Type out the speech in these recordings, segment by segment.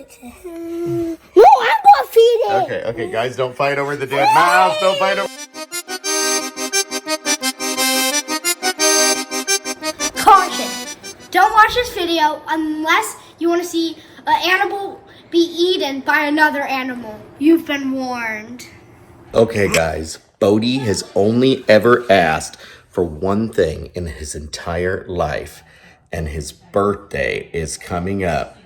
No, I'm gonna feed it. Okay, guys, don't fight over the dead mouse. Don't fight over. Caution! Don't watch this video unless you want to see an animal be eaten by another animal. You've been warned. Okay, guys, Bodie has only ever asked for one thing in his entire life, and his birthday is coming up.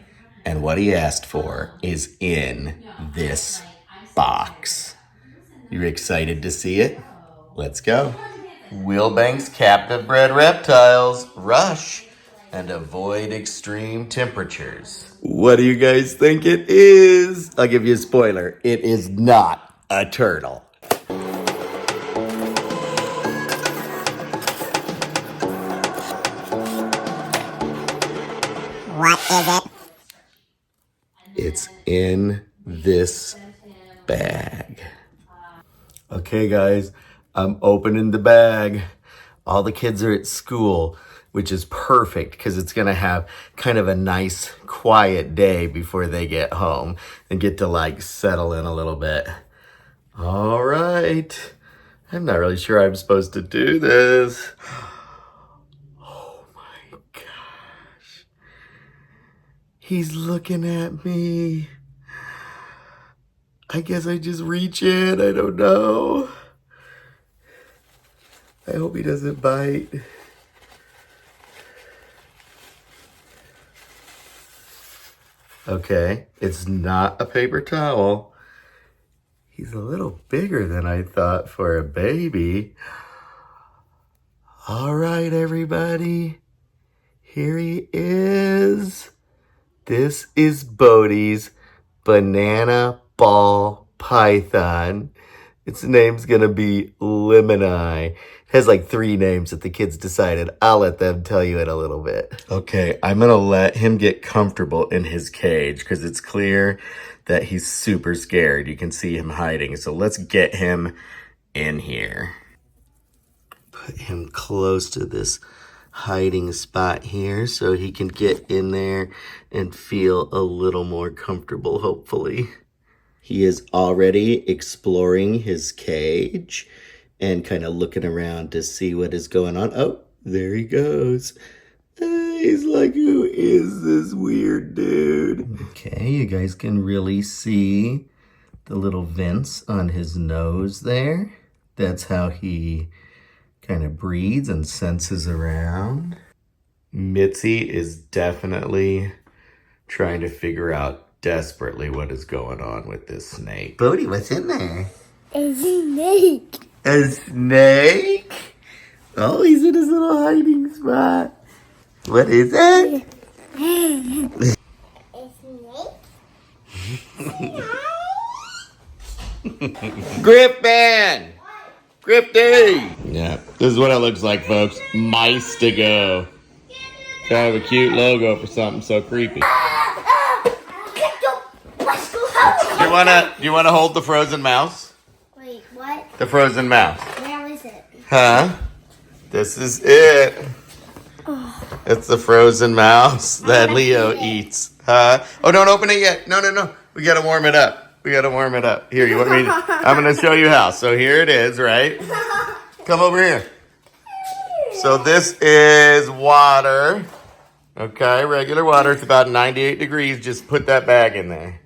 And what he asked for is in this box. You excited to see it? Let's go. Wilbank's captive bred reptiles. Rush and avoid extreme temperatures. What do you guys think it is? I'll give you a spoiler. It is not a turtle. What is it? It's in this bag. Okay, guys, I'm opening the bag. All the kids are at school, which is perfect because it's going to have kind of a nice, quiet day before they get home and get to like settle in a little bit. All right. I'm not really sure I'm supposed to do this. Oh my gosh. He's looking at me. I guess I just reach in. I don't know. I hope he doesn't bite. Okay, it's not a paper towel. He's a little bigger than I thought for a baby. All right, everybody. Here he is. This is Bodie's banana ball python. Its name's gonna be Lemon-Eye. It has like 3 names that the kids decided. I'll let them tell you in a little bit. Okay, I'm gonna let him get comfortable in his cage because it's clear that he's super scared. You can see him hiding. So let's get him in here. Put him close to this hiding spot here so he can get in there and feel a little more comfortable, hopefully. He is already exploring his cage and kind of looking around to see what is going on. Oh, there he goes. He's like, who is this weird dude? Okay, you guys can really see the little vents on his nose there. That's how he kind of breathes and senses around. Mitzi is definitely trying to figure out desperately what is going on with this snake. Bodie, what's in there? A snake. A snake? Oh, he's in his little hiding spot. What is it? A snake? Griffin! Grifty! Yeah, this is what it looks like, folks. Mice to go. Kind of a cute logo for something so creepy. Do you wanna hold the frozen mouse? Wait, what? The frozen mouse. Where is it? Huh? This is it. Oh. It's the frozen mouse that Leo eats. Huh? Oh, don't open it yet. No. We gotta warm it up. Here, you want me to? I'm gonna show you how. So here it is, right? Come over here. So this is water. Okay, regular water. It's about 98 degrees. Just put that bag in there.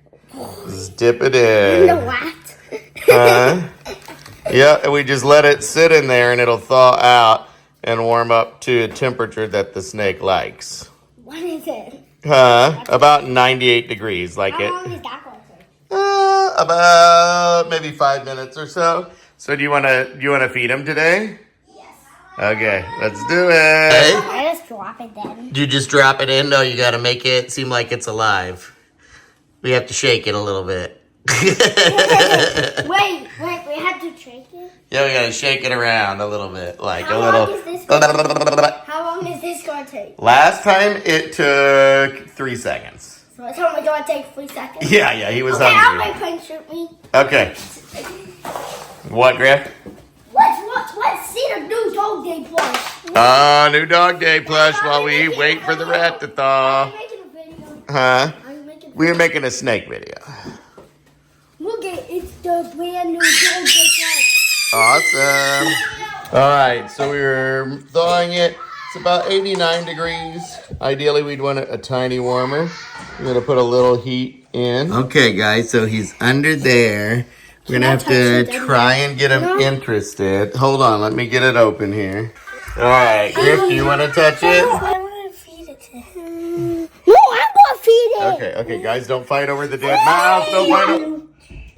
Just dip it in. The what? Yeah, and we just let it sit in there and it'll thaw out and warm up to a temperature that the snake likes. What is it? About 98 degrees, like it. How long is that going to take? About maybe 5 minutes or so. So do you wanna feed him today? Yes. Okay, let's do it. I just drop it then. Do you just drop it in? No, you gotta make it seem like it's alive. We have to shake it a little bit. Wait, we have to shake it? Yeah, we gotta shake it around a little bit, like How a little. long is this going to How long is this going to take? Last time it took 3 seconds. So it's only going to take 3 seconds? Yeah, he was okay, I'll hungry. make Prince shoot me. Okay. What, Griff? Let's see the new dog day plush. New dog day plush while we wait for the rat to thaw. Are you making a video? Huh? Are you making We're making a snake video. Look at it's the brand new Gold Big. Awesome. All right, so we're thawing it. It's about 89 degrees. Ideally, we'd want it a tiny warmer. We're gonna put a little heat in. Okay, guys, so he's under there. We're gonna have to try and get him interested. Hold on, let me get it open here. All right, Griff, do you want to touch it? I want to feed it to him. No, I'm gonna feed it. Okay, guys, don't fight over the dead mouse. Don't fight over.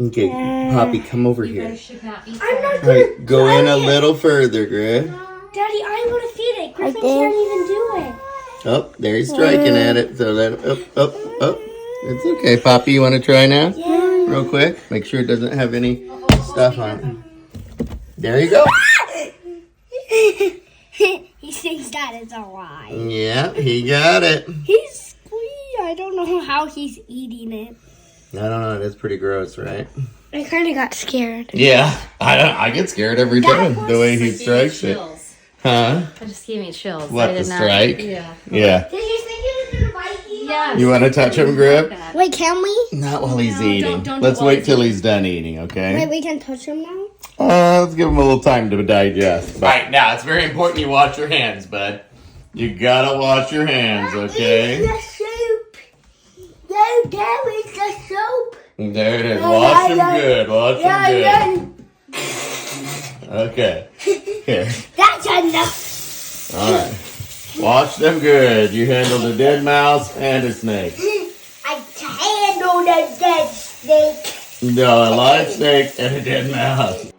Okay, Poppy, come over here. I'm not All right, go in a little further, Griff. Daddy, I want to feed it. Griffin can't even do it. Oh, there he's striking at it. So let him, up. It's okay, Poppy. You want to try now? Yeah. Real quick. Make sure it doesn't have any stuff on it. There you go. He thinks that is alright. Yeah, he got it. He's I don't know how he's eating it. I don't know. It's pretty gross, right? I kind of got scared. Yeah, I get scared every time the way he strikes it. Huh? It just gave me chills. What, the strike? Yeah. Yeah. Did you think it was going to bite you? Yeah. You want to touch him, Griff? Wait, can we? Not while he's No, eating. don't Let's while wait he's till he's done eating, okay? Wait, we can touch him now? Let's give him a little time to digest. All right, now it's very important you wash your hands, bud. You gotta wash your hands, okay? The soup. No, there is the soup. There it is. Wash them good. Wash them good. Okay. Here. That's enough. All right. Wash them good. You handled a dead mouse and a snake. I handled a dead snake. No, a live snake and a dead mouse.